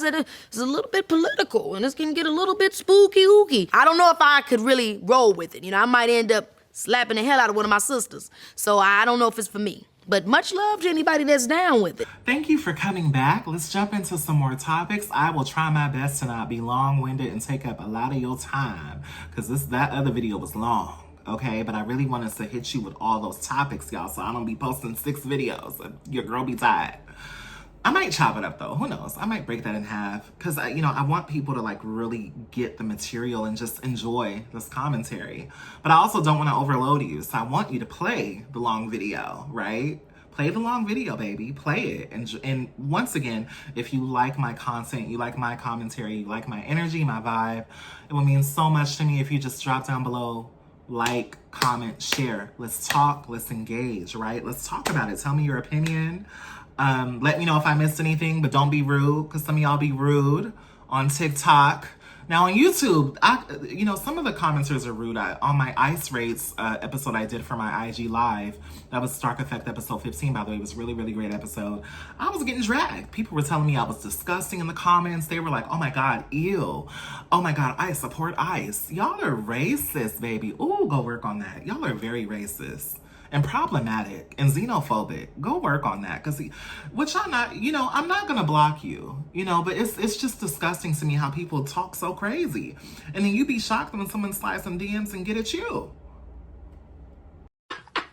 that it's a little bit political and this can get a little bit spooky-ooky. I don't know if I could really roll with it. You know, I might end up slapping the hell out of one of my sisters. So I don't know if it's for me. But much love to anybody that's down with it. Thank you for coming back. Let's jump into some more topics. I will try my best to not be long-winded and take up a lot of your time, because that other video was long, okay? But I really wanted to hit you with all those topics, y'all, so I don't be posting 6 videos and your girl be tired. I might chop it up though, who knows? I might break that in half, because you know, I want people to like really get the material and just enjoy this commentary. But I also don't want to overload you, so I want you to play the long video, right? Play the long video, baby. Play it. And once again, if you like my content, you like my commentary, you like my energy, my vibe, it would mean so much to me if you just drop down below, like, comment, share. Let's talk, let's engage, right? Let's talk about it. Tell me your opinion. Let me know if I missed anything, but don't be rude, because some of y'all be rude on TikTok. Now on YouTube, you know, some of the commenters are rude. On my Ice Rates episode I did for my IG Live, that was Stark Effect episode 15, by the way. It was a really, really great episode. I was getting dragged. People were telling me I was disgusting in the comments. They were like, oh my God, ew. Oh my God, I support ICE. Y'all are racist, baby. Ooh, go work on that. Y'all are very racist and problematic and xenophobic. Go work on that, because which I'm not, you know, I'm not gonna block you, you know, but it's just disgusting to me how people talk so crazy, and then you be shocked when someone slides some DMs and get at you.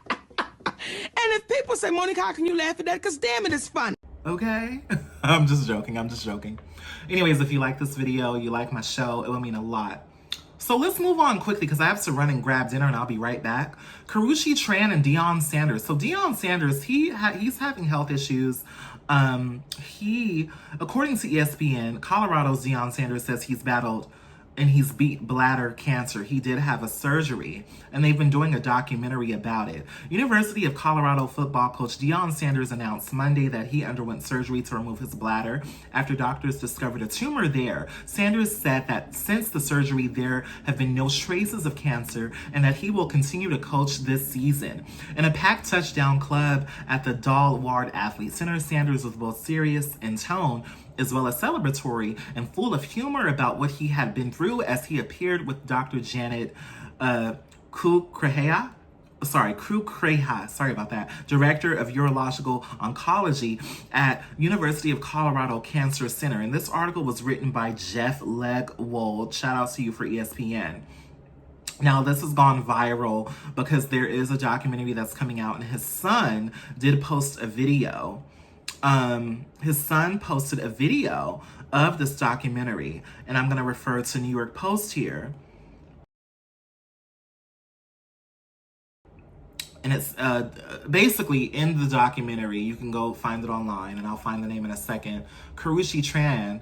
And if people say, Monica, how can you laugh at that? Because damn it, it's funny. Okay? I'm just joking. Anyways, if you like this video, you like my show, it would mean a lot. So let's move on quickly, because I have to run and grab dinner and I'll be right back. Karreuche Tran and Deion Sanders. So Deion Sanders, he's having health issues. According to ESPN, Colorado's Deion Sanders says he's battled and he's beat bladder cancer. He did have a surgery, and they've been doing a documentary about it. University of Colorado football coach Deion Sanders announced Monday that he underwent surgery to remove his bladder after doctors discovered a tumor there. Sanders said that since the surgery, there have been no traces of cancer, and that he will continue to coach this season. In a packed touchdown club at the Dahl Ward Athlete Center, Sanders was both serious in tone as well as celebratory and full of humor about what he had been through as he appeared with Dr. Janet Karreuche, sorry about that, Director of Urological Oncology at University of Colorado Cancer Center. And this article was written by Jeff Legwold. Shout out to you for ESPN. Now, this has gone viral because there is a documentary that's coming out, and his son did post a video. His son posted a video of this documentary, and I'm going to refer to New York Post here. And it's basically in the documentary. You can go find it online, and I'll find the name in a second. Karreuche Tran,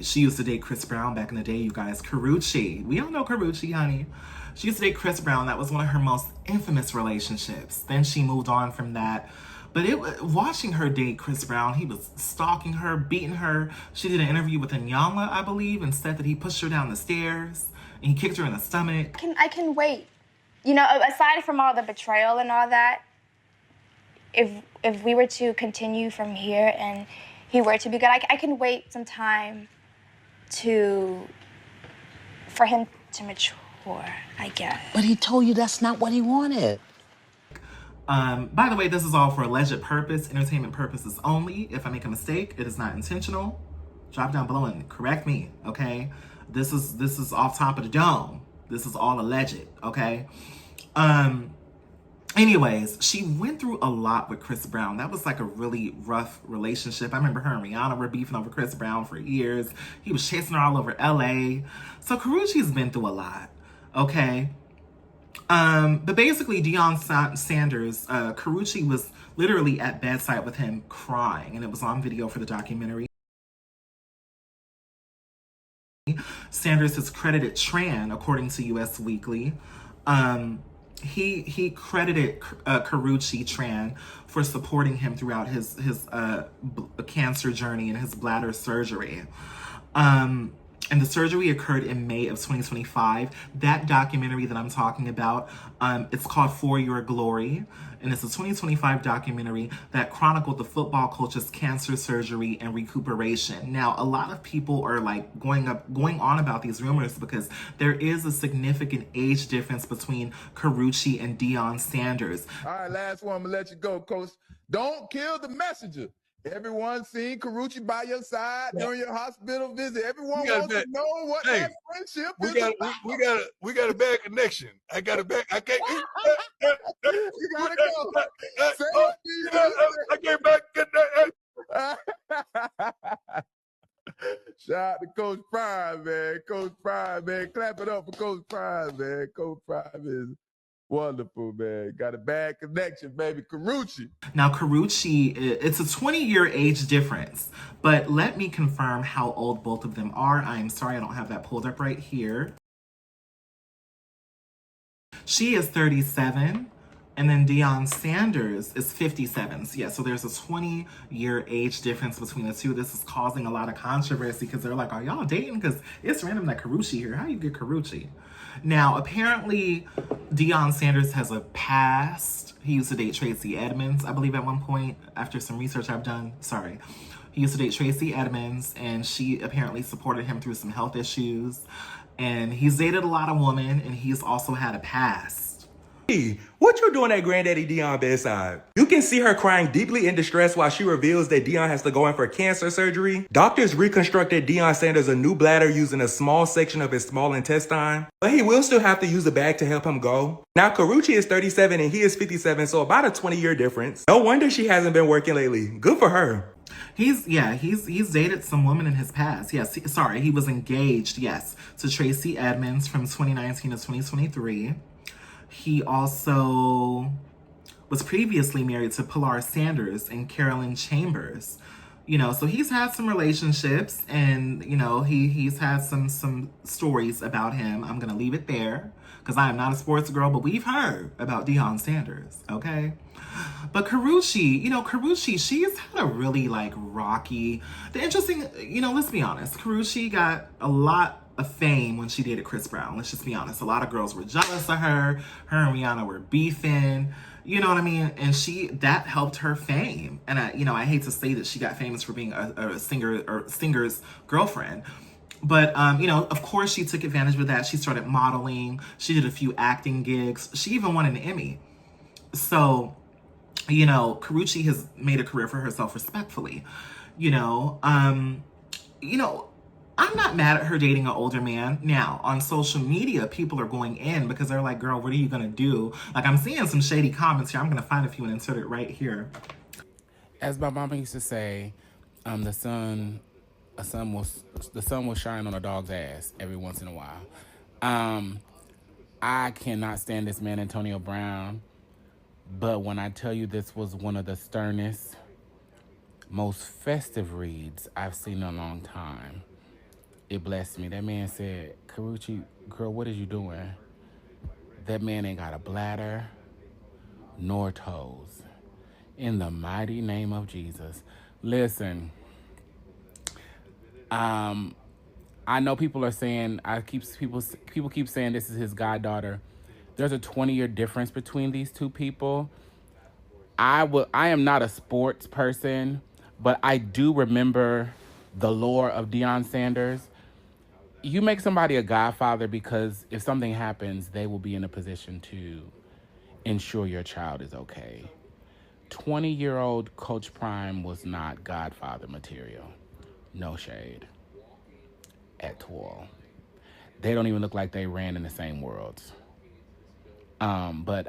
she used to date Chris Brown back in the day, you guys. Karreuche, we all know Karreuche, honey. She used to date Chris Brown. That was one of her most infamous relationships. Then she moved on from that. But watching her date Chris Brown, he was stalking her, beating her. She did an interview with Inyala, I believe, and said that he pushed her down the stairs and he kicked her in the stomach. I can wait. You know, aside from all the betrayal and all that, if we were to continue from here and he were to be good, I can wait some time for him to mature, I guess. But he told you that's not what he wanted. By the way, this is all for alleged purpose, entertainment purposes only. If I make a mistake, it is not intentional. Drop down below and correct me, okay? This is off top of the dome. This is all alleged, okay? Anyways, she went through a lot with Chris Brown. That was like a really rough relationship. I remember her and Rihanna were beefing over Chris Brown for years. He was chasing her all over LA. So Karreuche's been through a lot, okay? But basically, Deion Sanders, Karreuche was literally at bedside with him crying, and it was on video for the documentary. Sanders has credited Tran, according to US Weekly. He credited Karreuche Tran for supporting him throughout his cancer journey and his bladder surgery. And the surgery occurred in May of 2025. That documentary that I'm talking about, it's called For Your Glory. And it's a 2025 documentary that chronicled the football coach's cancer surgery and recuperation. Now, a lot of people are like going on about these rumors because there is a significant age difference between Karreuche and Deion Sanders. All right, last one. I'm going to let you go, Coach. Don't kill the messenger. Everyone seen Karreuche by your side during your hospital visit. Everyone wants to know what that friendship is about. We got a bad connection. I got a bad. I can't. You gotta go. Say what you I can't back. Shout out to Coach Prime, man. Coach Prime, man. Clap it up for Coach Prime, man. Coach Prime is wonderful, man. Got a bad connection, baby. Karreuche. Now, Karreuche, it's a 20-year age difference, but let me confirm how old both of them are. I'm sorry, I don't have that pulled up right here. She is 37, and then Deion Sanders is 57. So yeah, so there's a 20-year age difference between the two. This is causing a lot of controversy because they're like, are y'all dating? Because it's random that Karreuche here. How you get Karreuche? Now, apparently, Deion Sanders has a past. He used to date Tracy Edmonds, I believe, at one point, after some research I've done. Sorry. He used to date Tracy Edmonds, and she apparently supported him through some health issues. And he's dated a lot of women, and he's also had a past. What you doing at Granddaddy Deion bedside? You can see her crying deeply in distress while she reveals that Deion has to go in for cancer surgery. Doctors reconstructed Deion Sanders a new bladder using a small section of his small intestine, but he will still have to use a bag to help him go. Now, Karreuche is 37 and he is 57, so about a 20-year difference. No wonder she hasn't been working lately. Good for her. He's dated some women in his past. Yes, he was engaged, yes, to Tracy Edmonds from 2019 to 2023. He also was previously married to Pilar Sanders and Carolyn Chambers. You know, so he's had some relationships, and, you know, he's had some stories about him. I'm going to leave it there because I am not a sports girl, but we've heard about Deion Sanders, okay? But Karreuche, she's had a really, like, rocky... The interesting, you know, let's be honest. Karreuche got a lot of fame when she dated Chris Brown. Let's just be honest. A lot of girls were jealous of her. Her and Rihanna were beefing. You know what I mean? And that helped her fame. And I hate to say that she got famous for being a singer or singer's girlfriend. But, of course she took advantage of that. She started modeling. She did a few acting gigs. She even won an Emmy. So, Karreuche has made a career for herself respectfully. I'm not mad at her dating an older man. Now, on social media, people are going in because they're like, girl, what are you going to do? Like, I'm seeing some shady comments here. I'm going to find a few and insert it right here. As my mama used to say, the sun will shine on a dog's ass every once in a while. I cannot stand this man, Antonio Brown. But when I tell you this was one of the sternest, most festive reads I've seen in a long time, it blessed me. That man said, Karreuche, girl, what is you doing? That man ain't got a bladder nor toes. In the mighty name of Jesus. Listen, I know people are saying, people keep saying this is his goddaughter. There's a 20-year difference between these two people. I am not a sports person, but I do remember the lore of Deion Sanders. You make somebody a godfather because if something happens, they will be in a position to ensure your child is okay. 20-year-old Coach Prime was not godfather material. No shade. At all. They don't even look like they ran in the same worlds. But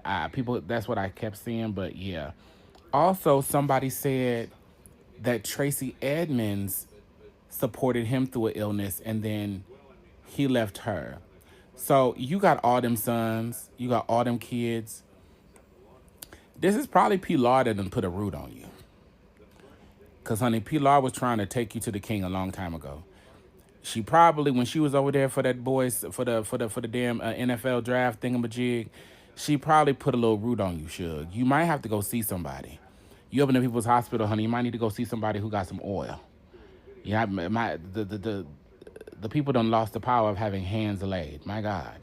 that's what I kept seeing, but yeah. Also, somebody said that Tracy Edmonds supported him through an illness and then he left her. So you got all them sons, you got all them kids. This is probably Pilar that done put a root on you. Cause honey, Pilar was trying to take you to the king a long time ago. She probably, when she was over there for that boys, for the damn NFL draft thingamajig, she probably put a little root on you, Suge. You might have to go see somebody. You up in the people's hospital, honey, you might need to go see somebody who got some oil. Yeah, the people done lost the power of having hands laid. My God.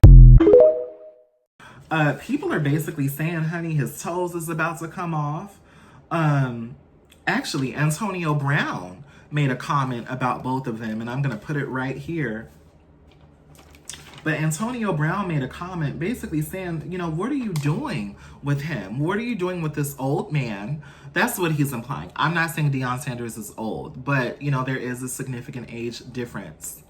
People are basically saying, honey, his toes is about to come off. Actually, Antonio Brown made a comment about both of them, and I'm going to put it right here. But Antonio Brown made a comment basically saying, you know, what are you doing with him? What are you doing with this old man? That's what he's implying. I'm not saying Deion Sanders is old, but, you know, there is a significant age difference.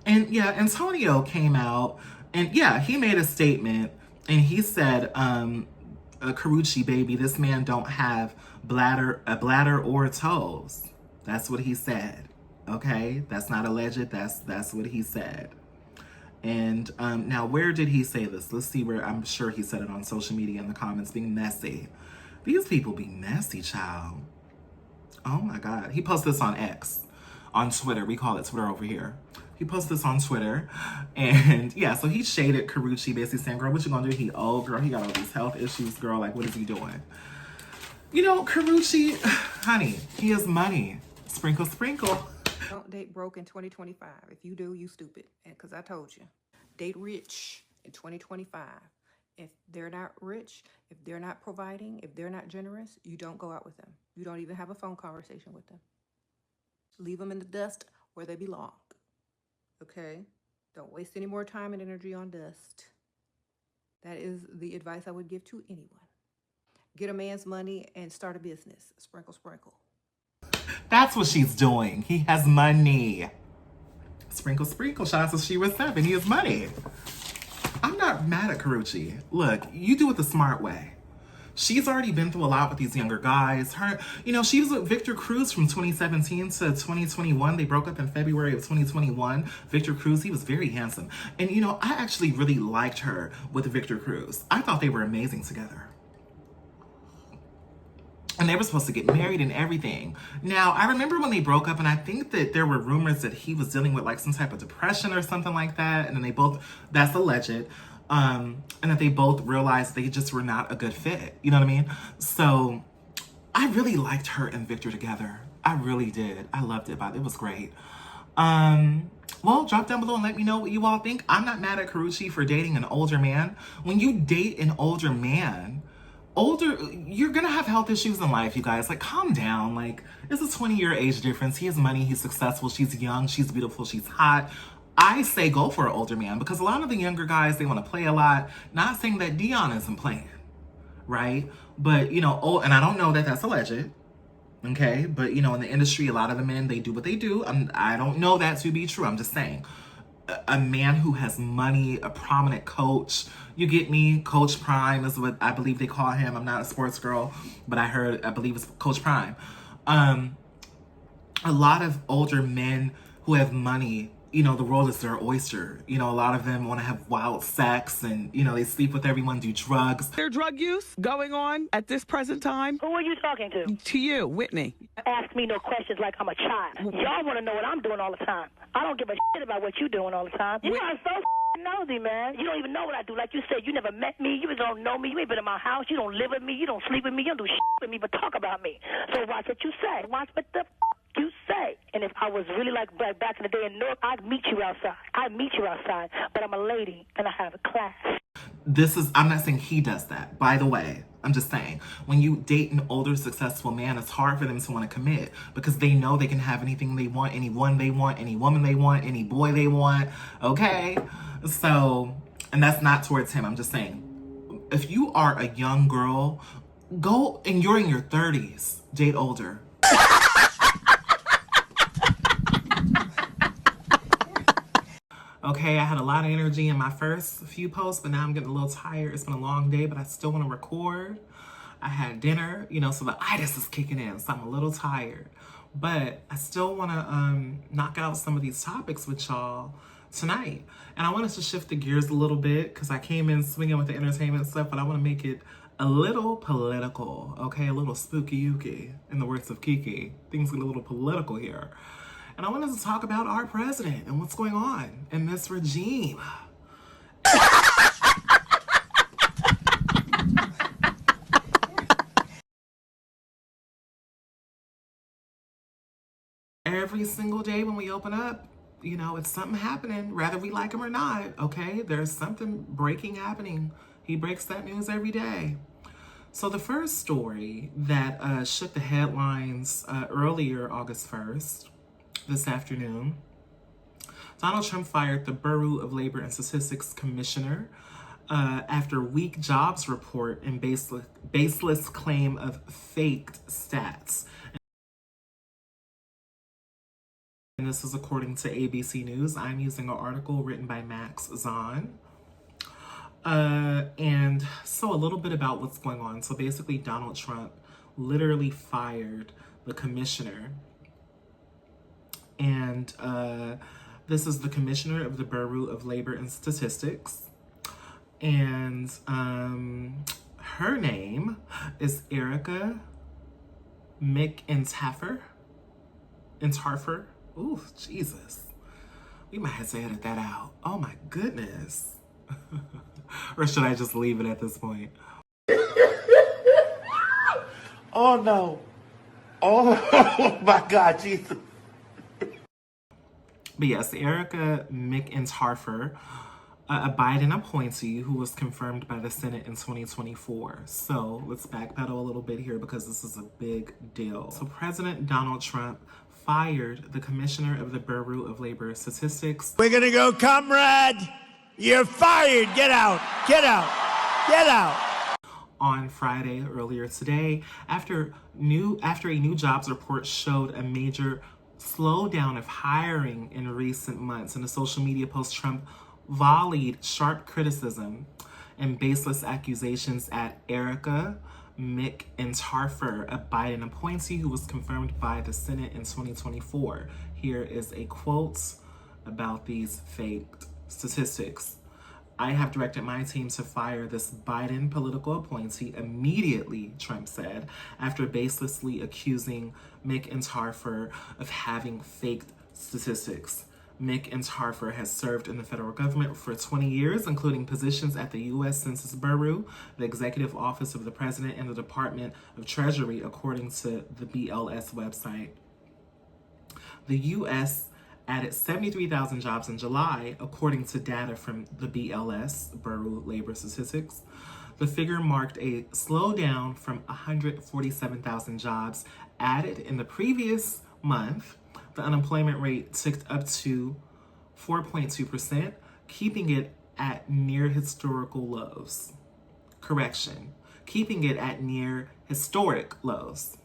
And yeah, Antonio came out and yeah, he made a statement and he said, Karreuche, baby, this man don't have a bladder or toes. That's what he said. Okay, that's not alleged. That's what he said. And now, where did he say this? Let's see where. I'm sure he said it on social media in the comments, being messy. These people be messy, child. Oh my God. He posted this on X, on Twitter. We call it Twitter over here. He posted this on Twitter, and yeah, so he shaded Karreuche, basically saying, girl, what you gonna do? He old, girl, he got all these health issues, girl, like, what is he doing? You know, Karreuche, honey, he has money. Sprinkle, sprinkle. Don't date broke in 2025. If you do, you stupid. And because I told you, date rich in 2025. If they're not rich, if they're not providing, if they're not generous, you don't go out with them. You don't even have a phone conversation with them. Leave them in the dust where they belong. Okay? Don't waste any more time and energy on dust. That is the advice I would give to anyone. Get a man's money and start a business. Sprinkle, sprinkle. That's what she's doing. He has money. Sprinkle, sprinkle. Shout out to She Was 7. He has money. I'm not mad at Karreuche. Look, you do it the smart way. She's already been through a lot with these younger guys. You know, she was with Victor Cruz from 2017 to 2021. They broke up in February of 2021. Victor Cruz, he was very handsome. And, you know, I actually really liked her with Victor Cruz. I thought they were amazing together. And they were supposed to get married and everything. Now, I remember when they broke up, and I think that there were rumors that he was dealing with like some type of depression or something like that. And then they both, that's alleged. And that they both realized they just were not a good fit. You know what I mean? So I really liked her and Victor together. I really did. I loved it. It was great. Well, drop down below and let me know what you all think. I'm not mad at Karreuche for dating an older man. When you date an older man, you're gonna have health issues in life, you guys. Like, calm down. Like, it's a 20-year age difference. He has money, he's successful, she's young, she's beautiful, she's hot. I say go for an older man because a lot of the younger guys, they want to play a lot. Not saying that Deion isn't playing, right? But, you know, and I don't know that that's alleged, okay? But, you know, in the industry, a lot of the men, they do what they do. I don't know that to be true. I'm just saying. A man who has money, a prominent coach, you get me? Coach Prime is what I believe they call him. I'm not a sports girl, but I believe it's Coach Prime. A lot of older men who have money, you know, the world is their oyster. You know, a lot of them want to have wild sex and, you know, they sleep with everyone, do drugs. Their drug use going on at this present time? Who are you talking to? To you, Whitney. Ask me no questions like I'm a child. Y'all want to know what I'm doing all the time. I don't give a shit about what you're doing all the time. You are so nosy, man. You don't even know what I do. Like you said, you never met me. You don't know me. You ain't been in my house. You don't live with me. You don't sleep with me. You don't do shit with me but talk about me. So watch what you say. Watch what the you say. And if I was really like back in the day in North, I'd meet you outside. I'd meet you outside. But I'm a lady and I have a class. I'm not saying he does that, by the way. I'm just saying, when you date an older, successful man, it's hard for them to want to commit because they know they can have anything they want, anyone they want, any woman they want, any boy they want, okay? So, and that's not towards him. I'm just saying, if you are a young girl, go, and you're in your 30s, date older. Okay, I had a lot of energy in my first few posts, but now I'm getting a little tired. It's been a long day, but I still want to record. I had dinner, you know, so the itis is kicking in, so I'm a little tired. But I still want to knock out some of these topics with y'all tonight. And I want us to shift the gears a little bit because I came in swinging with the entertainment stuff, but I want to make it a little political, okay? A little spooky-ooky, in the words of Kiki. Things get a little political here. And I want us to talk about our president and what's going on in this regime. every single day when we open up, you know, it's something happening, whether we like him or not, okay? There's something breaking happening. He breaks that news every day. So the first story that shook the headlines earlier, August 1st, this afternoon, Donald Trump fired the Bureau of Labor and Statistics Commissioner after weak jobs report and baseless claim of faked stats. And this is according to ABC News. I'm using an article written by Max Zahn. And so a little bit about what's going on. So basically Donald Trump literally fired the commissioner. And this is the commissioner of the Bureau of Labor and Statistics. And her name is Erica McIntyre. Ooh, Jesus. We might have to edit that out. Oh my goodness. Or should I just leave it at this point? Oh no. Oh my God, Jesus. But yes, Erica McIntyre, a Biden appointee who was confirmed by the Senate in 2024. So let's backpedal a little bit here because this is a big deal. So President Donald Trump fired the commissioner of the Bureau of Labor Statistics. We're gonna go, comrade. You're fired. Get out. Get out. Get out. On Friday, earlier today, after a new jobs report showed a major slowdown of hiring in recent months. In a social media post, Trump volleyed sharp criticism and baseless accusations at Erica McIntyre, a Biden appointee who was confirmed by the Senate in 2024. Here is a quote about these faked statistics. I have directed my team to fire this Biden political appointee immediately, Trump said, after baselessly accusing McIntyre of having faked statistics. McIntyre has served in the federal government for 20 years, including positions at the U.S. Census Bureau, the Executive Office of the President, and the Department of Treasury, according to the BLS website. The U.S. added 73,000 jobs in July, according to data from the BLS, Bureau of Labor Statistics. The figure marked a slowdown from 147,000 jobs added in the previous month. The unemployment rate ticked up to 4.2%, keeping it at near historical lows. Keeping it at near historic lows.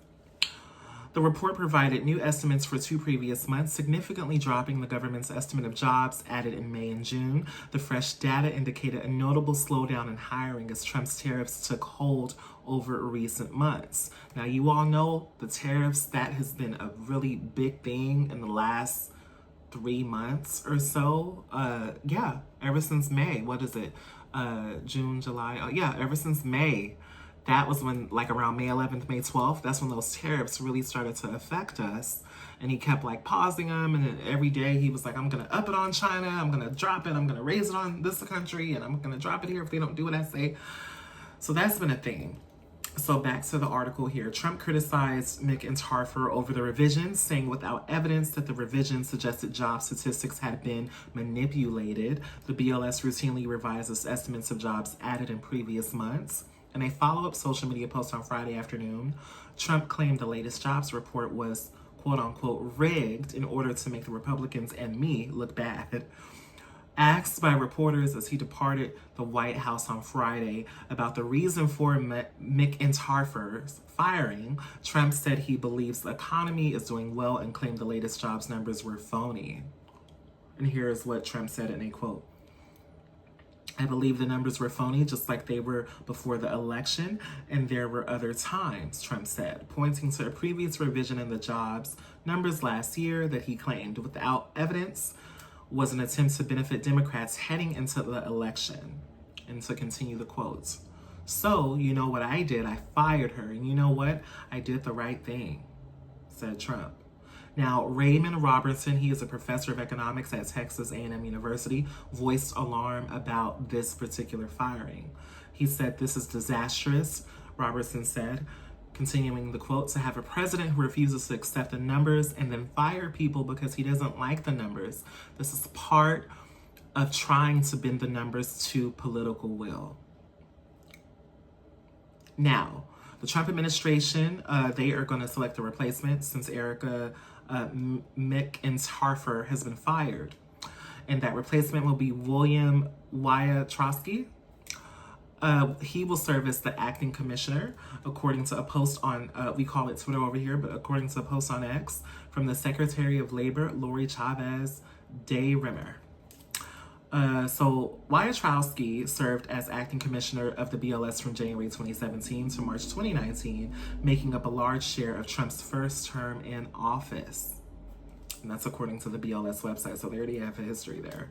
The report provided new estimates for 2 previous months, significantly dropping the government's estimate of jobs added in May and June. The fresh data indicated a notable slowdown in hiring as Trump's tariffs took hold over recent months. Now, you all know the tariffs, that has been a really big thing in the last 3 months or so. Ever since May. What is it? June, July. Ever since May. That was when, like around May 11th, May 12th, that's when those tariffs really started to affect us. And he kept like pausing them. And then every day he was like, I'm going to up it on China. I'm going to drop it. I'm going to raise it on this country. And I'm going to drop it here if they don't do what I say. So that's been a thing. So back to the article here. Trump criticized McIntyre over the revisions, saying without evidence that the revisions suggested job statistics had been manipulated. The BLS routinely revises estimates of jobs added in previous months. In a follow-up social media post on Friday afternoon, Trump claimed the latest jobs report was, quote-unquote, rigged in order to make the Republicans and me look bad. Asked by reporters as he departed the White House on Friday about the reason for McIntyre's firing, Trump said he believes the economy is doing well and claimed the latest jobs numbers were phony. And here's what Trump said in a quote. I believe the numbers were phony, just like they were before the election, and there were other times, Trump said, pointing to a previous revision in the jobs numbers last year that he claimed, without evidence, was an attempt to benefit Democrats heading into the election. And to continue the quotes. So, you know what I did? I fired her. And you know what? I did the right thing, said Trump. Now, Raymond Robertson, he is a professor of economics at Texas A&M University, voiced alarm about this particular firing. He said, this is disastrous, Robertson said. Continuing the quote, to have a president who refuses to accept the numbers and then fire people because he doesn't like the numbers. This is part of trying to bend the numbers to political will. Now, the Trump administration, they are going to select a replacement since Erica McIntyre has been fired. And that replacement will be William Wyatrowski. He will serve as the acting commissioner, according to a post on, we call it Twitter over here, but according to a post on X from the Secretary of Labor, Lori Chavez de Rimmer. So Wyatrowski served as acting commissioner of the BLS from January 2017 to March 2019, making up a large share of Trump's first term in office. And that's according to the BLS website, so they already have a history there.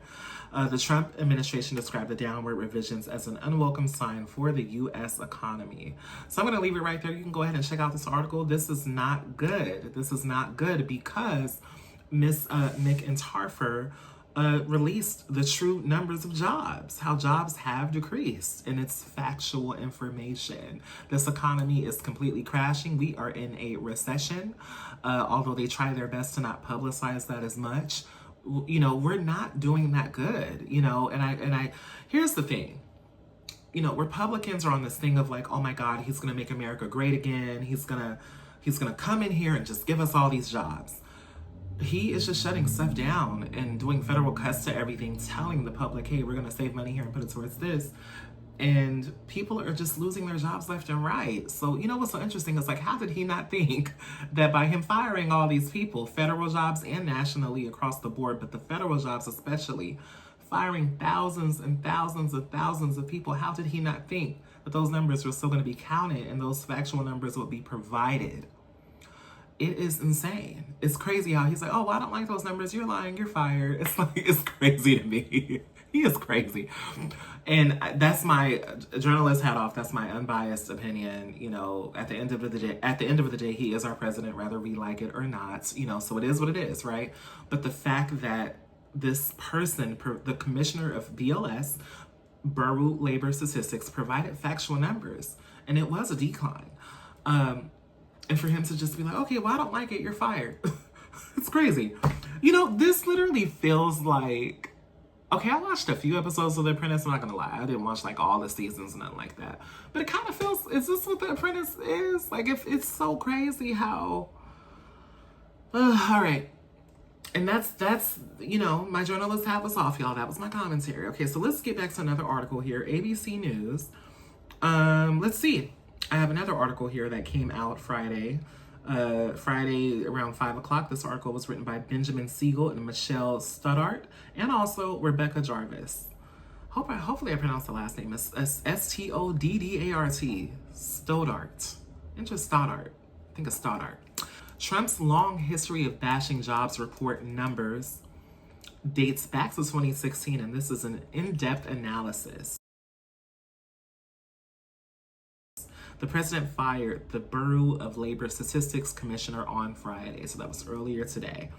The Trump administration described the downward revisions as an unwelcome sign for the U.S. economy. So I'm going to leave it right there. You can go ahead and check out this article. This is not good. This is not good because Ms. McIntyre released the true numbers of jobs, how jobs have decreased, and it's factual information. This economy is completely crashing. We are in a recession, although they try their best to not publicize that as much. You know, we're not doing that good, you know, and I here's the thing. You know, Republicans are on this thing of like, oh my God, he's gonna make America great again. He's gonna come in here and just give us all these jobs. He is just shutting stuff down and doing federal cuts to everything, telling the public, hey, we're going to save money here and put it towards this. And people are just losing their jobs left and right. So, you know what's so interesting is like, how did he not think that by him firing all these people, federal jobs and nationally across the board, but the federal jobs especially, firing thousands and thousands and thousands of people, how did he not think that those numbers were still going to be counted and those factual numbers would be provided? It is insane. It's crazy how he's like, oh, well, I don't like those numbers. You're lying. You're fired. It's like, it's crazy to me. He is crazy. And that's my journalist hat off. That's my unbiased opinion. You know, at the end of the day, he is our president, whether we like it or not, you know, so it is what it is, right? But the fact that this person, the commissioner of BLS, Bureau Labor Statistics, provided factual numbers, and it was a decline. And for him to just be like, okay, well, I don't like it, you're fired. It's crazy. You know, this literally feels like, okay, I watched a few episodes of The Apprentice, I'm not gonna lie. I didn't watch like all the seasons and nothing like that. But it kind of feels, is this what The Apprentice is? Like, if it's so crazy how, all right. And that's, you know, my journalist hat was off, y'all. That was my commentary. Okay, so let's get back to another article here. ABC News. Let's see. I have another article here that came out Friday around 5 o'clock. This article was written by Benjamin Siegel and Michelle Stoddart, and also Rebecca Jarvis. Hopefully I pronounced the last name. It's Stoddart. Stoddart. Interest Stoddart. I think it's Stoddart. Trump's long history of bashing jobs report numbers dates back to 2016, and this is an in-depth analysis. The president fired the Bureau of Labor Statistics commissioner on Friday, so that was earlier today.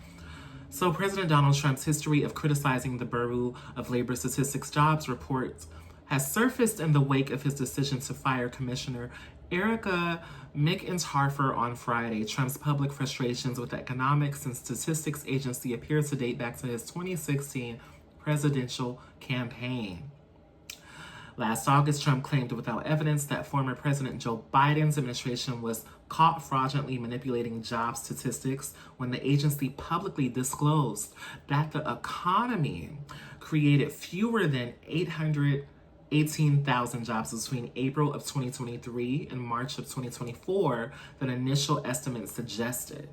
So President Donald Trump's history of criticizing the Bureau of Labor Statistics jobs report has surfaced in the wake of his decision to fire Commissioner Erica McIntyre on Friday. Trump's public frustrations with the Economics and Statistics Agency appear to date back to his 2016 presidential campaign. Last August, Trump claimed without evidence that former President Joe Biden's administration was caught fraudulently manipulating job statistics when the agency publicly disclosed that the economy created fewer than 818,000 jobs between April of 2023 and March of 2024 than initial estimates suggested.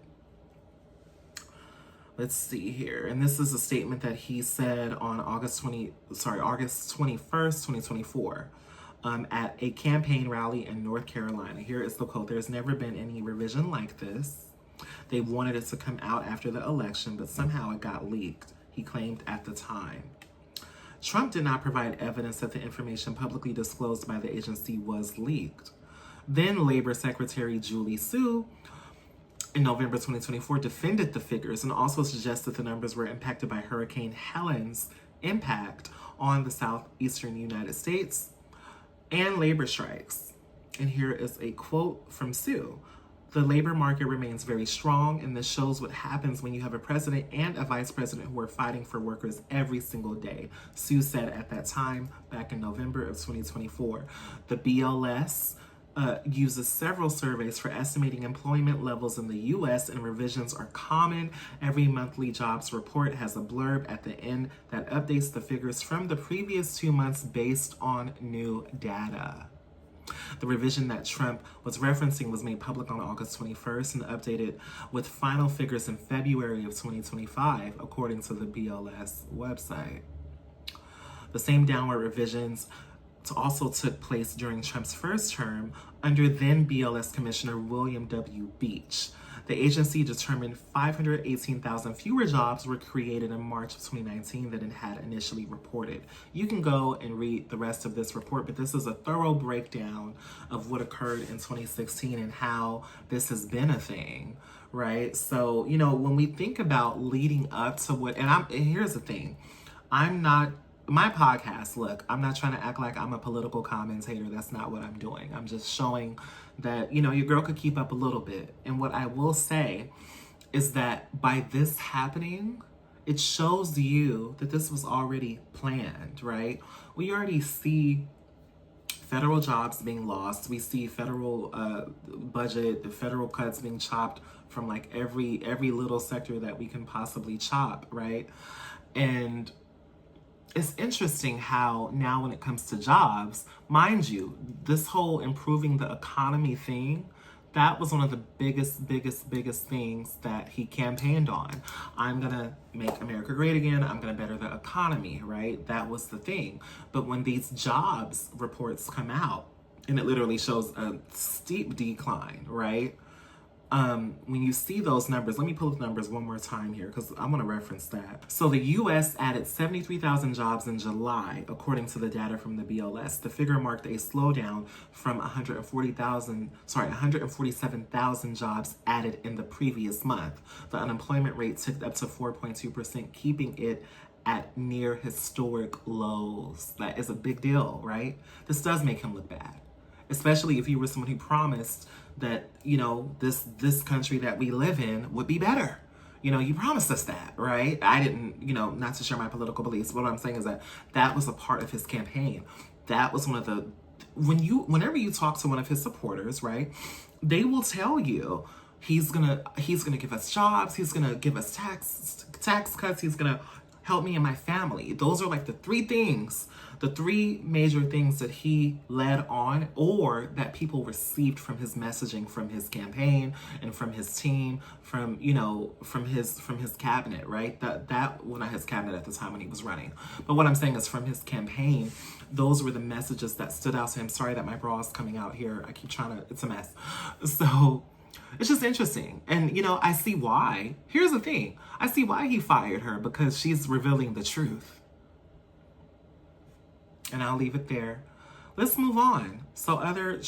Let's see here. And this is a statement that he said on August 21st, 2024, at a campaign rally in North Carolina. Here is the quote: "There's never been any revision like this. They wanted it to come out after the election, but somehow it got leaked," he claimed at the time. Trump did not provide evidence that the information publicly disclosed by the agency was leaked. Then Labor Secretary Julie Su, in November 2024, defended the figures and also suggested the numbers were impacted by Hurricane Helen's impact on the southeastern United States and labor strikes. And here is a quote from Sue. The labor market remains very strong, and this shows what happens when you have a president and a vice president who are fighting for workers every single day, Sue said at that time, back in November of 2024. The BLS uses several surveys for estimating employment levels in the U.S., and revisions are common. Every monthly jobs report has a blurb at the end that updates the figures from the previous 2 months based on new data. The revision that Trump was referencing was made public on August 21st and updated with final figures in February of 2025, according to the BLS website. The same downward revisions also took place during Trump's first term under then BLS Commissioner William W. Beach. The agency determined 518,000 fewer jobs were created in March of 2019 than it had initially reported. You can go and read the rest of this report, but this is a thorough breakdown of what occurred in 2016 and how this has been a thing, right? So, you know, when we think about leading up to what, and here's the thing, my podcast, look, I'm not trying to act like I'm a political commentator. That's not what I'm doing. I'm just showing that, you know, your girl could keep up a little bit. And what I will say is that by this happening, it shows you that this was already planned, right? We already see federal jobs being lost. We see federal budget, the federal cuts being chopped from like every little sector that we can possibly chop, right? And it's interesting how now when it comes to jobs, mind you, this whole improving the economy thing, that was one of the biggest things that he campaigned on. I'm gonna make America great again. I'm gonna better the economy, right? That was the thing. But when these jobs reports come out, and it literally shows a steep decline, right? When you see those numbers, let me pull up the numbers one more time here because I want to reference that. So the U.S. added 73,000 jobs in July, according to the data from the BLS. The figure marked a slowdown from 147,000 jobs added in the previous month. The unemployment rate ticked up to 4.2%, keeping it at near historic lows. That is a big deal, right? This does make him look bad, especially if you were someone who promised that, you know, this country that we live in would be better. You know, you promised us that, right? I didn't, you know, not to share my political beliefs, but what I'm saying is that was a part of his campaign. That was one of the, whenever you talk to one of his supporters, right, they will tell you he's gonna give us jobs, he's gonna give us tax cuts, he's gonna help me and my family. Those are like the three major things that he led on, or that people received from his messaging, from his campaign and from his team, from, you know, from his cabinet, right? Well, not his cabinet at the time when he was running, but what I'm saying is from his campaign, those were the messages that stood out to him. Sorry that my bra is coming out here. I keep trying to, it's a mess. So it's just interesting. And, you know, I see why. Here's the thing. I see why he fired her, because she's revealing the truth. And I'll leave it there. Let's move on. So other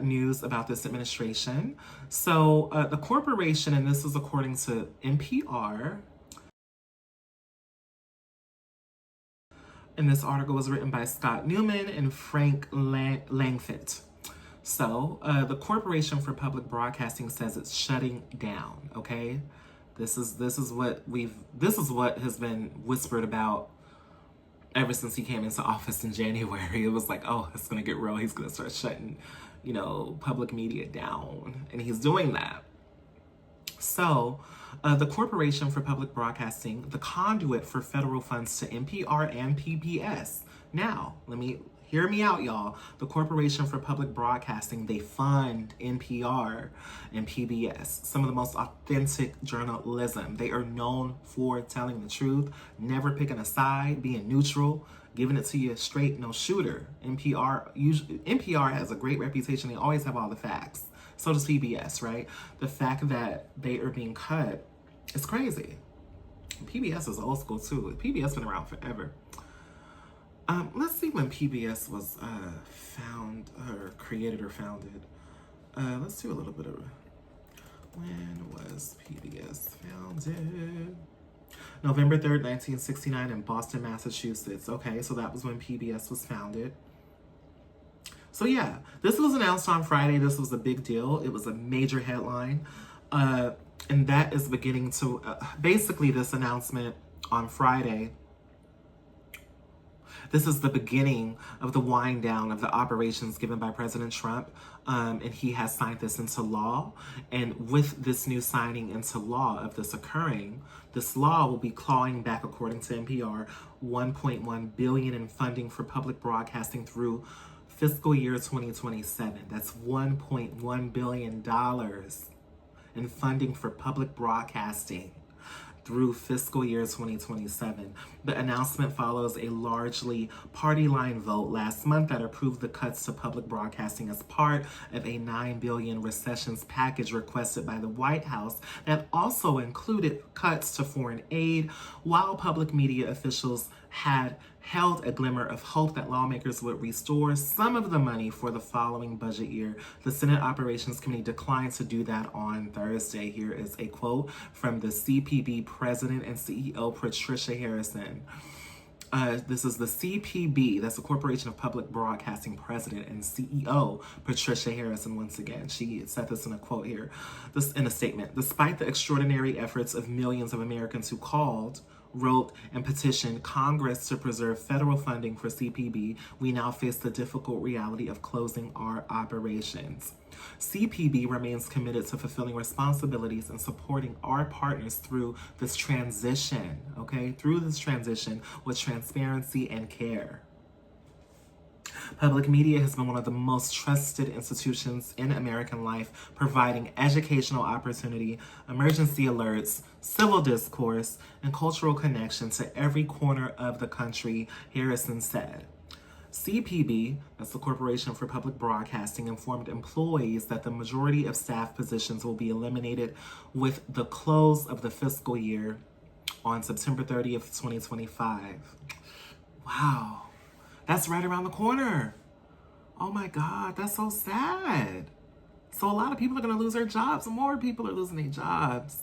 news about this administration. So the corporation, and this is according to NPR, and this article was written by Scott Newman and Frank Langfit. So the Corporation for Public Broadcasting says it's shutting down. Okay, this is what has been whispered about ever since he came into office in January. It was like, oh, it's gonna get real. He's gonna start shutting, you know, public media down, and he's doing that. So the Corporation for Public Broadcasting, the conduit for federal funds to NPR and PBS. Now, hear me out, y'all. The Corporation for Public Broadcasting, they fund NPR and PBS, some of the most authentic journalism. They are known for telling the truth, never picking a side, being neutral, giving it to you straight, no shooter. NPR has a great reputation. They always have all the facts. So does PBS, right? The fact that they are being cut is crazy. PBS is old school too. PBS been around forever. Let's see when PBS was created or founded. Let's do a little bit of, when was PBS founded? November 3rd, 1969 in Boston, Massachusetts. Okay, so that was when PBS was founded. So yeah, this was announced on Friday. This was a big deal. It was a major headline. And that is beginning to, basically this announcement on Friday, this is the beginning of the wind down of the operations given by President Trump. And he has signed this into law. And with this new signing into law of this occurring, this law will be clawing back, according to NPR, $1.1 billion in funding for public broadcasting through fiscal year 2027. That's $1.1 billion in funding for public broadcasting through fiscal year 2027. The announcement follows a largely party line vote last month that approved the cuts to public broadcasting as part of a $9 billion recessions package requested by the White House that also included cuts to foreign aid, while public media officials had held a glimmer of hope that lawmakers would restore some of the money for the following budget year. The Senate Operations Committee declined to do that on Thursday. Here is a quote from the CPB President and CEO, Patricia Harrison. This is the CPB, that's the Corporation of Public Broadcasting President and CEO, Patricia Harrison, once again. She said this in a quote here, this in a statement. Despite the extraordinary efforts of millions of Americans who called, wrote, and petitioned Congress to preserve federal funding for CPB, we now face the difficult reality of closing our operations. CPB remains committed to fulfilling responsibilities and supporting our partners through this transition, okay? Through this transition with transparency and care. Public media has been one of the most trusted institutions in American life, providing educational opportunity, emergency alerts, civil discourse, and cultural connection to every corner of the country, Harrison said. CPB, that's the Corporation for Public Broadcasting, informed employees that the majority of staff positions will be eliminated with the close of the fiscal year on September 30th, 2025. Wow. That's right around the corner. Oh my God, that's so sad. So a lot of people are going to lose their jobs. More people are losing their jobs.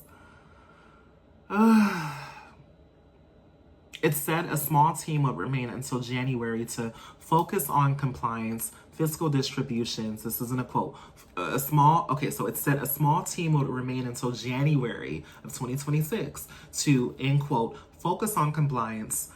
It said a small team would remain until January to focus on compliance, fiscal distributions. This isn't a quote. It said a small team would remain until January of 2026 to, end quote, focus on compliance,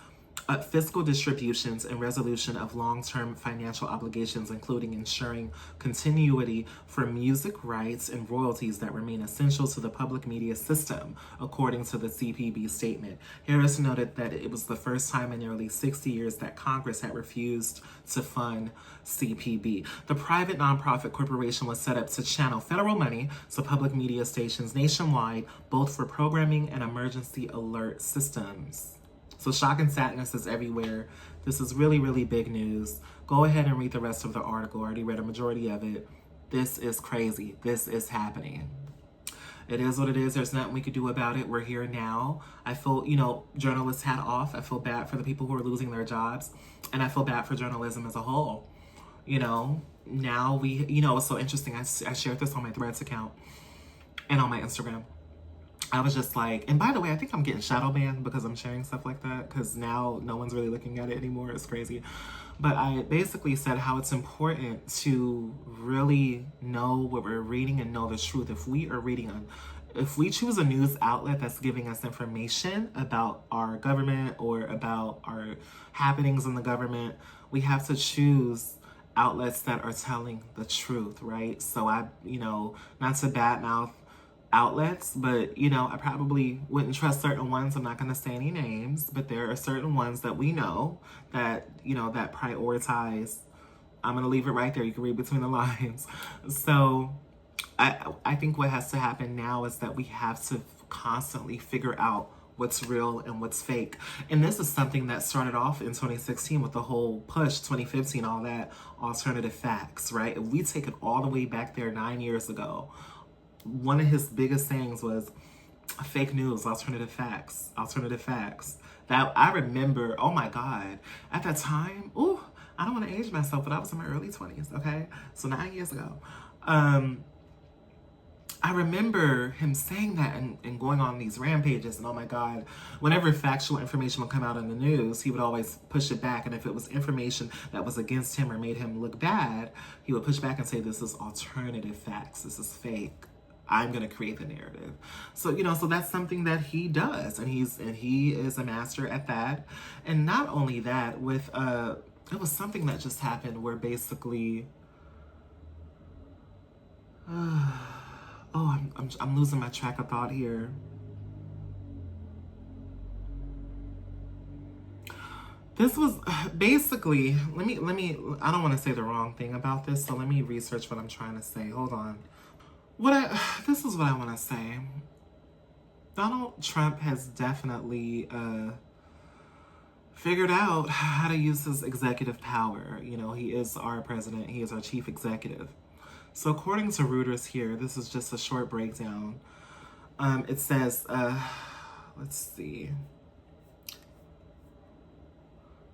fiscal distributions, and resolution of long-term financial obligations, including ensuring continuity for music rights and royalties that remain essential to the public media system, according to the CPB statement. Harris noted that it was the first time in nearly 60 years that Congress had refused to fund CPB. The private nonprofit corporation was set up to channel federal money to public media stations nationwide, both for programming and emergency alert systems. So shock and sadness is everywhere. This is really, really big news. Go ahead and read the rest of the article. I already read a majority of it. This is crazy. This is happening. It is what it is. There's nothing we could do about it. We're here now. I feel, journalists hat off. I feel bad for the people who are losing their jobs. And I feel bad for journalism as a whole. Now we, it's so interesting. I shared this on my Threads account and on my Instagram. I was just like, and by the way, I think I'm getting shadow banned because I'm sharing stuff like that, because now no one's really looking at it anymore. It's crazy. But I basically said how it's important to really know what we're reading and know the truth. If we choose a news outlet that's giving us information about our government or about our happenings in the government, we have to choose outlets that are telling the truth, right? So not to badmouth outlets, but I probably wouldn't trust certain ones. I'm not going to say any names, but there are certain ones that we know that that prioritize. I'm going to leave it right there. You can read between the lines. So I think what has to happen now is that we have to constantly figure out what's real and what's fake. And this is something that started off in 2016 with the whole push, 2015, all that alternative facts, right? If we take it all the way back there 9 years ago, one of his biggest sayings was fake news, alternative facts. That I remember, oh my God, at that time, I don't want to age myself, but I was in my early 20s, okay? So 9 years ago. I remember him saying that and going on these rampages, and oh my God, whenever factual information would come out in the news, he would always push it back. And if it was information that was against him or made him look bad, he would push back and say, this is alternative facts, this is fake. I'm gonna create the narrative. So, you know, so that's something that he does, and he is a master at that. And not only that, with it was something that just happened where basically I'm losing my track of thought here. This was basically, let me, I don't want to say the wrong thing about this, so let me research what I'm trying to say. Hold on. This is what I want to say. Donald Trump has definitely figured out how to use his executive power. You know, he is our president, he is our chief executive. So according to Reuters here, this is just a short breakdown. It says, let's see.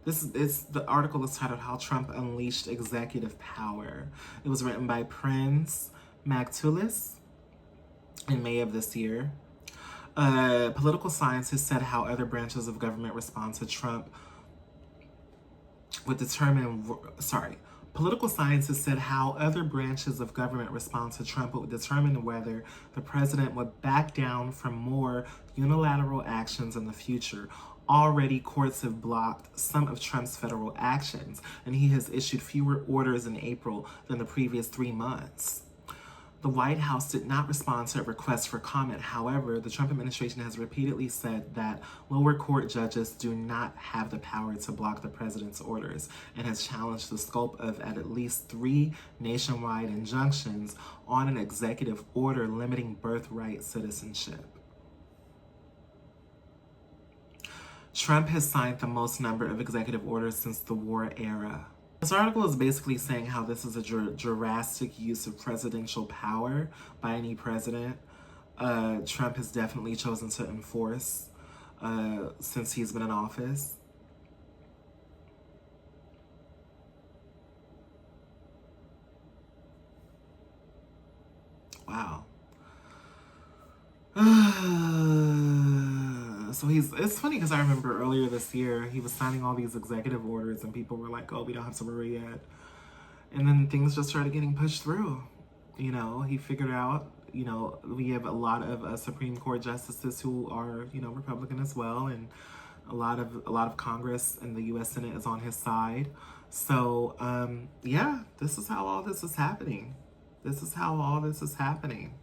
The article is titled How Trump Unleashed Executive Power. It was written by Prince Magtulis in May of this year. Political scientists said how other branches of government respond to Trump would determine, Political scientists said how other branches of government respond to Trump would determine whether the president would back down from more unilateral actions in the future. Already, courts have blocked some of Trump's federal actions, and he has issued fewer orders in April than the previous 3 months. The White House did not respond to a request for comment. However, the Trump administration has repeatedly said that lower court judges do not have the power to block the president's orders, and has challenged the scope of at least 3 nationwide injunctions on an executive order limiting birthright citizenship. Trump has signed the most number of executive orders since the war era. This article is basically saying how this is a drastic use of presidential power by any president. Trump has definitely chosen to enforce since he's been in office. Wow. So it's funny because I remember earlier this year, he was signing all these executive orders and people were like, oh, we don't have to worry yet. And then things just started getting pushed through. You know, he figured out, you know, we have a lot of Supreme Court justices who are, you know, Republican as well. And a lot of Congress and the U.S. Senate is on his side. So, yeah, this is how all this is happening. This is how all this is happening.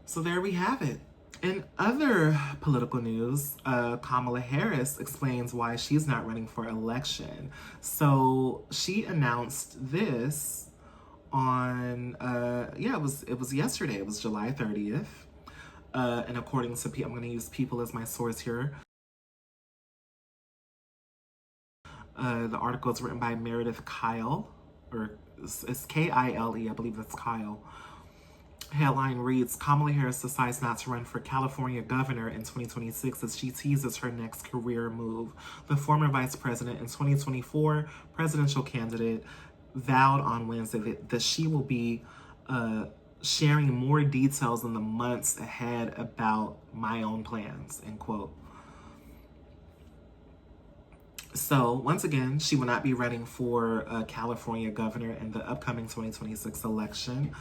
So there we have it. In other political news, Kamala Harris explains why she's not running for election. So she announced this on, it was yesterday. It was July 30th. And according to I'm going to use People as my source here. The article is written by Meredith Kyle, or it's K-I-L-E, I believe that's Kyle. Headline reads, Kamala Harris decides not to run for California governor in 2026 as she teases her next career move. The former vice president and 2024 presidential candidate vowed on Wednesday that she will be sharing more details in the months ahead about my own plans, end quote. So, once again, she will not be running for California governor in the upcoming 2026 election.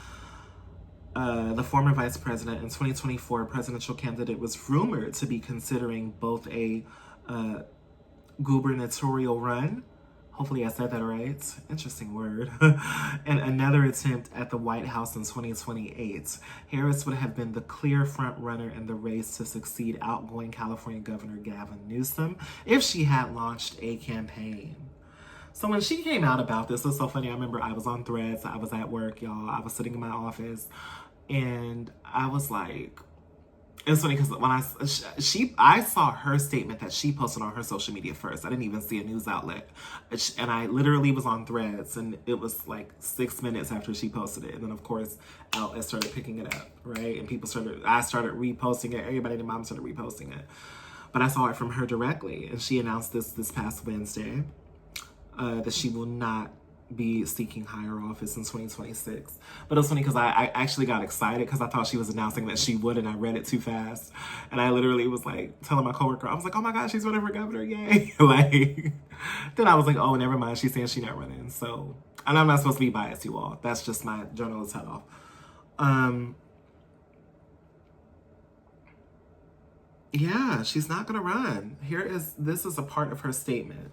The former vice president and 2024 presidential candidate was rumored to be considering both a gubernatorial run, hopefully I said that right, interesting word, and another attempt at the White House in 2028. Harris would have been the clear front runner in the race to succeed outgoing California Governor Gavin Newsom if she had launched a campaign. So when she came out about this, it's so funny. I remember I was on Threads. I was at work, y'all. I was sitting in my office, and I was like, it's funny because when I saw her statement that she posted on her social media first. I didn't even see a news outlet, and I literally was on Threads, and it was like 6 minutes after she posted it, and then of course outlets started picking it up, right? And I started reposting it. Everybody and their mom started reposting it, but I saw it from her directly, and she announced this past Wednesday. That she will not be seeking higher office in 2026. But it was funny because I actually got excited because I thought she was announcing that she would, and I read it too fast. And I literally was like telling my coworker, I was like, oh my gosh, she's running for governor, yay. Like, then I was like, oh, never mind, she's saying she's not running. So, and I'm not supposed to be biased, you all. That's just my journalist head off. Yeah, she's not gonna run. This is a part of her statement.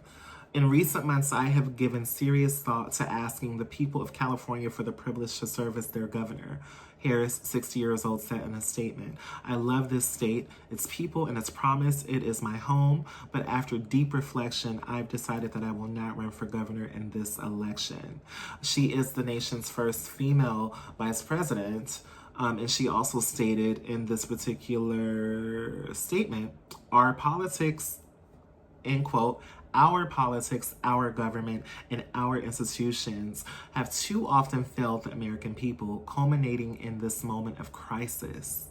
In recent months, I have given serious thought to asking the people of California for the privilege to serve as their governor. Harris, 60 years old, said in a statement. I love this state, its people, and its promise. It is my home. But after deep reflection, I've decided that I will not run for governor in this election. She is the nation's first female vice president. And she also stated in this particular statement, our politics, end quote, our politics, our government, and our institutions have too often failed the American people, culminating in this moment of crisis.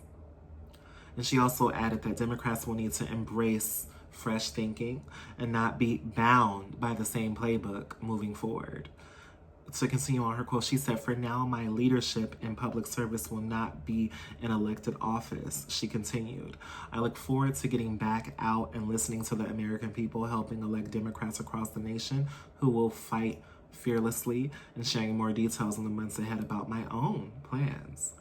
And she also added that Democrats will need to embrace fresh thinking and not be bound by the same playbook moving forward. To continue on her quote, she said, for now, my leadership in public service will not be an elected office. She continued, I look forward to getting back out and listening to the American people, helping elect Democrats across the nation who will fight fearlessly, and sharing more details in the months ahead about my own plans.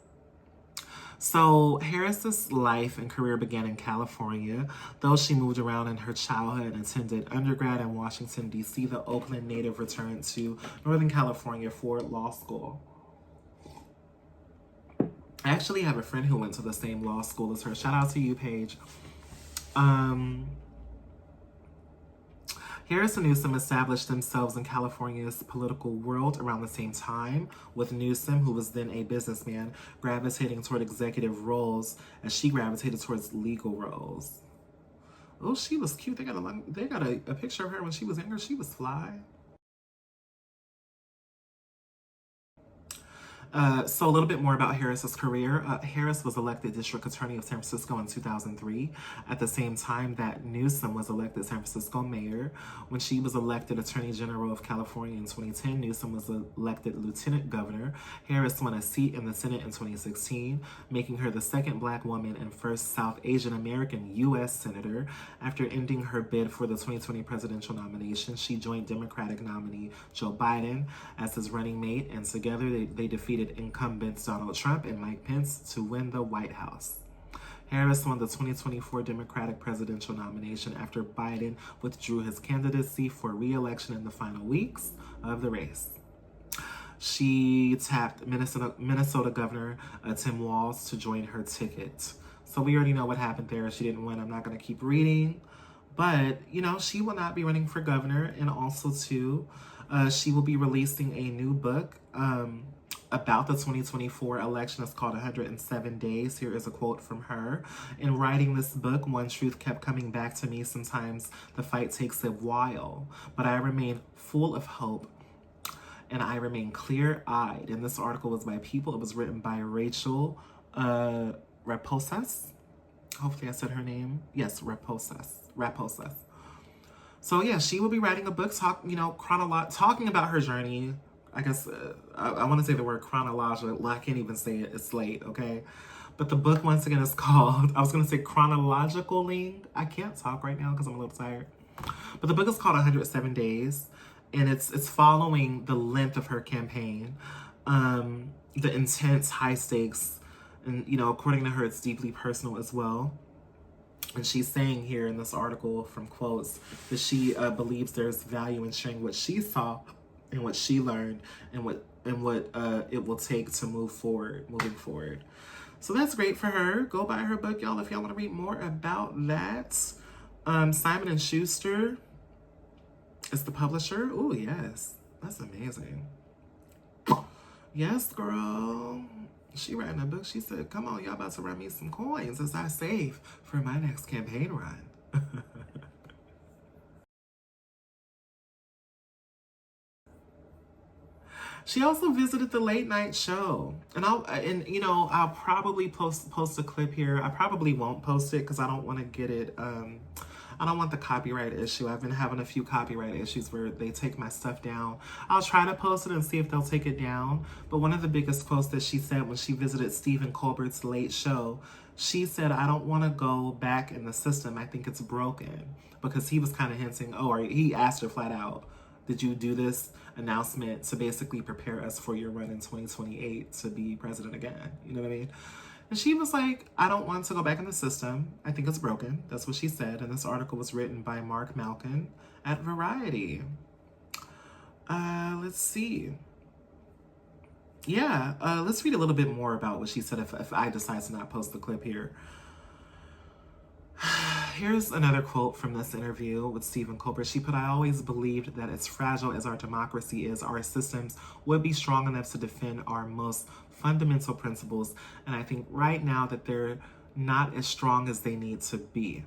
So Harris's life and career began in California. Though she moved around in her childhood and attended undergrad in Washington, D.C., the Oakland native returned to Northern California for law school. I actually have a friend who went to the same law school as her. Shout out to you, Paige. Harris and Newsom established themselves in California's political world around the same time, with Newsom, who was then a businessman, gravitating toward executive roles as she gravitated towards legal roles. Oh, she was cute. They got a picture of her when she was younger. She was fly. So a little bit more about Harris's career. Harris was elected District Attorney of San Francisco in 2003, at the same time that Newsom was elected San Francisco Mayor. When she was elected Attorney General of California in 2010, Newsom was elected Lieutenant Governor. Harris won a seat in the Senate in 2016, making her the second Black woman and first South Asian American U.S. Senator. After ending her bid for the 2020 presidential nomination, she joined Democratic nominee Joe Biden as his running mate, and together they defeated incumbents Donald Trump and Mike Pence to win the White House. Harris won the 2024 Democratic presidential nomination after Biden withdrew his candidacy for re-election in the final weeks of the race. She tapped Minnesota Governor Tim Walz to join her ticket. So we already know what happened there. She didn't win. I'm not going to keep reading. But, you know, she will not be running for governor. And also, too, she will be releasing a new book about the 2024 election. It's called 107 Days. Here is a quote from her. In writing this book, one truth kept coming back to me. Sometimes the fight takes a while, but I remain full of hope and I remain clear-eyed. And this article was by People. It was written by Rachel Raposas. Hopefully I said her name. Yes, Raposas. So yeah, she will be writing a book talking about her journey. I guess I want to say the word chronological. I can't even say it. It's late, okay? But the book, once again, is called, I was going to say chronologically. I can't talk right now because I'm a little tired. But the book is called 107 Days. And it's following the length of her campaign. The intense, high stakes. And, you know, according to her, it's deeply personal as well. And she's saying here in this article from quotes that she believes there's value in sharing what she saw and what she learned and what it will take to moving forward. So that's great for her. Go buy her book, y'all, if y'all want to read more about that. Simon & Schuster is the publisher. Oh, yes. That's amazing. Yes, girl. She writing a book. She said, come on, y'all about to run me some coins as I save for my next campaign run. She also visited the late night show. And I'll probably post a clip here. I probably won't post it because I don't want to get it I don't want the copyright issue. I've been having a few copyright issues where they take my stuff down. I'll try to post it and see if they'll take it down. But one of the biggest quotes that she said when she visited Stephen Colbert's Late Show, she said, I don't want to go back in the system. I think it's broken. Because he was kind of hinting, or he asked her flat out, did you do this announcement to basically prepare us for your run in 2028 to be president again? You know what I mean? And she was like, I don't want to go back in the system. I think it's broken. That's what she said. And this article was written by Mark Malkin at Variety. Let's see. Yeah, let's read a little bit more about what she said if I decide to not post the clip here. Here's another quote from this interview with Stephen Colbert. She put, I always believed that as fragile as our democracy is, our systems would be strong enough to defend our most fundamental principles. And I think right now that they're not as strong as they need to be.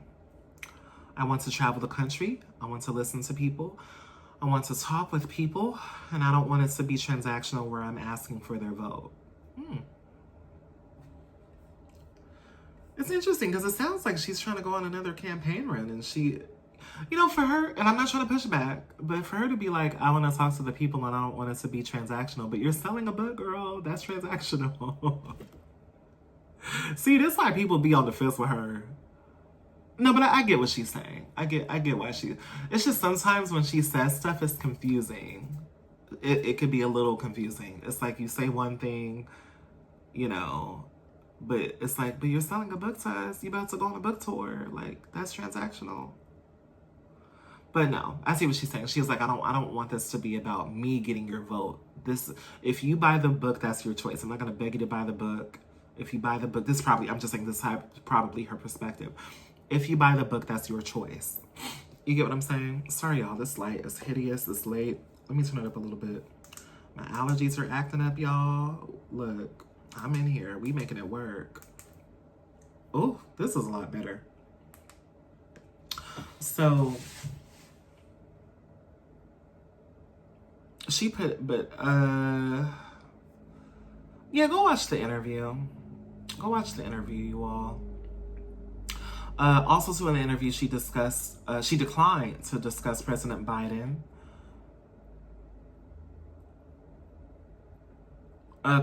I want to travel the country. I want to listen to people. I want to talk with people. And I don't want it to be transactional where I'm asking for their vote. It's interesting because it sounds like she's trying to go on another campaign run, and she, you know, for her, and I'm not trying to push back, but for her to be like, I want to talk to the people and I don't want it to be transactional, but you're selling a book, girl, that's transactional. See, this is why people be on the fence with her. No, but I get what she's saying. I get why it's just sometimes when she says stuff, it's confusing. It could be a little confusing. It's like you say one thing, you know, but it's like, but you're selling a book to us. You about to go on a book tour. Like, that's transactional. But no, I see what she's saying. She's like, I don't want this to be about me getting your vote. This, if you buy the book, that's your choice. I'm not gonna beg you to buy the book. If you buy the book, this probably, I'm just saying this is probably her perspective. If you buy the book, that's your choice. You get what I'm saying? Sorry, y'all. This light is hideous. It's late. Let me turn it up a little bit. My allergies are acting up, y'all. Look. I'm in here. We making it work. Oh, this is a lot better. So she put, but yeah, go watch the interview. Go watch the interview, you all. Also, too, in the interview, she declined to discuss President Biden.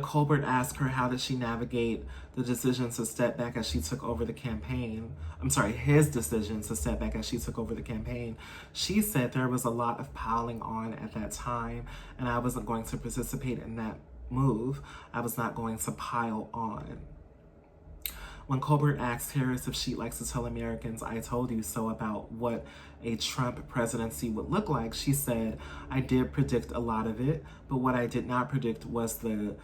Colbert asked her how did she navigate the decision to step back as she took over the campaign. I'm sorry, his decision to step back as she took over the campaign. She said there was a lot of piling on at that time, and I wasn't going to participate in that move. I was not going to pile on. When Colbert asked Harris if she likes to tell Americans, I told you so, about what a Trump presidency would look like, she said, I did predict a lot of it, but what I did not predict was the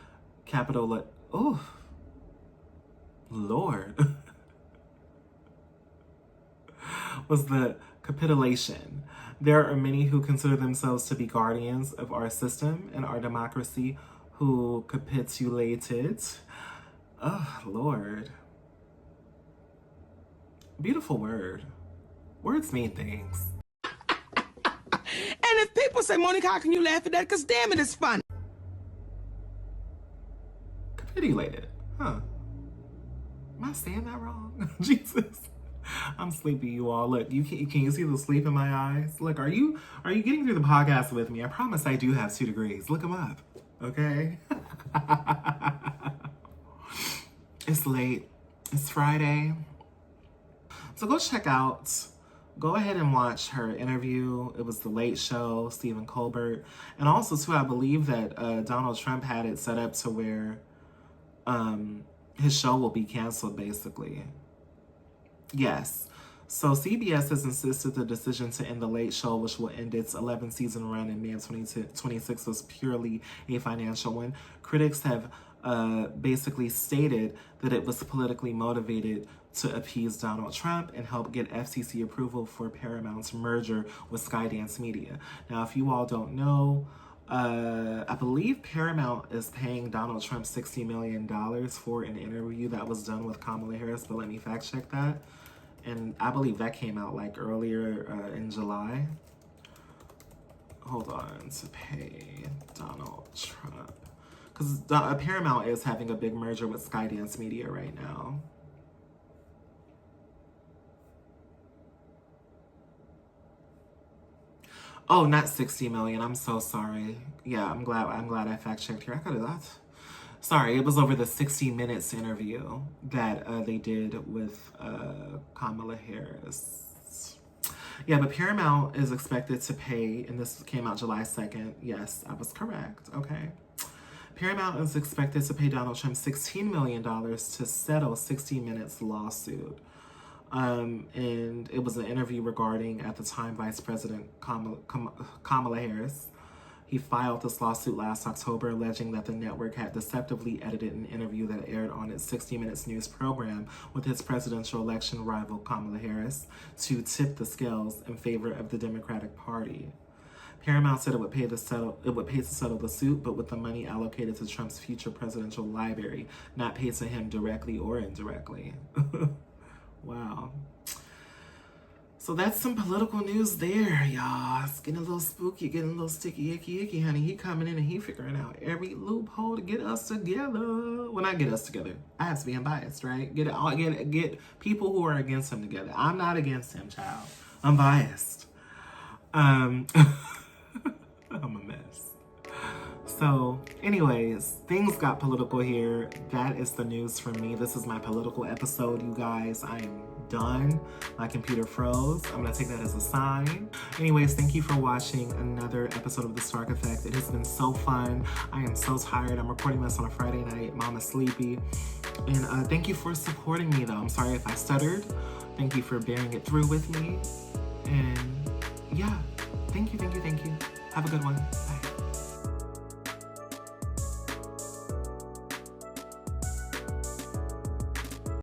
capital. Oh, Lord. Was the capitulation. There are many who consider themselves to be guardians of our system and our democracy who capitulated. Oh, Lord. Beautiful word. Words mean things. And if people say, Monica, how can you laugh at that? Because damn it, it's funny. Capitulated. Huh. Am I saying that wrong? Jesus. I'm sleepy, you all. Look, can you see the sleep in my eyes? Look, are you getting through the podcast with me? I promise I do have 2 degrees. Look them up. Okay? It's late. It's Friday. So go ahead and watch her interview. It was The Late Show, Stephen Colbert. And also, too, I believe that Donald Trump had it set up to where his show will be canceled, basically. Yes. So CBS has insisted the decision to end The Late Show, which will end its 11-season run in May of 2026, was purely a financial one. Critics have basically stated that it was politically motivated to appease Donald Trump and help get FCC approval for Paramount's merger with Skydance Media. Now, if you all don't know, I believe Paramount is paying Donald Trump $60 million for an interview that was done with Kamala Harris, but let me fact check that. And I believe that came out like earlier in July. Hold on, to pay Donald Trump. Because Paramount is having a big merger with Skydance Media right now. Oh, not 60 million. I'm so sorry. Yeah, I'm glad I fact checked here. I could have that. Sorry, it was over the 60 Minutes interview that they did with Kamala Harris. Yeah, but Paramount is expected to pay, and this came out July 2nd. Yes, I was correct. Okay. Paramount is expected to pay Donald Trump $16 million to settle 60 Minutes lawsuit. And it was an interview regarding, at the time, Vice President Kamala Harris. He filed this lawsuit last October, alleging that the network had deceptively edited an interview that aired on its 60 Minutes news program with his presidential election rival Kamala Harris to tip the scales in favor of the Democratic Party. Paramount said it would pay to settle the suit, but with the money allocated to Trump's future presidential library, not paid to him directly or indirectly. Wow. So that's some political news there, y'all. It's getting a little spooky, getting a little sticky, icky, honey. He coming in and he figuring out every loophole to get us together. Well, not get us together. I have to be unbiased, right? Get people who are against him together. I'm not against him, child. I'm biased. I'm a mess. So, anyways, things got political here. That is the news from me. This is my political episode, you guys. I am done. My computer froze. I'm gonna take that as a sign. Anyways, thank you for watching another episode of The Stark Effect. It has been so fun. I am so tired. I'm recording this on a Friday night. Mama's sleepy. And thank you for supporting me, though. I'm sorry if I stuttered. Thank you for bearing it through with me. And yeah, thank you. Have a good one. Bye.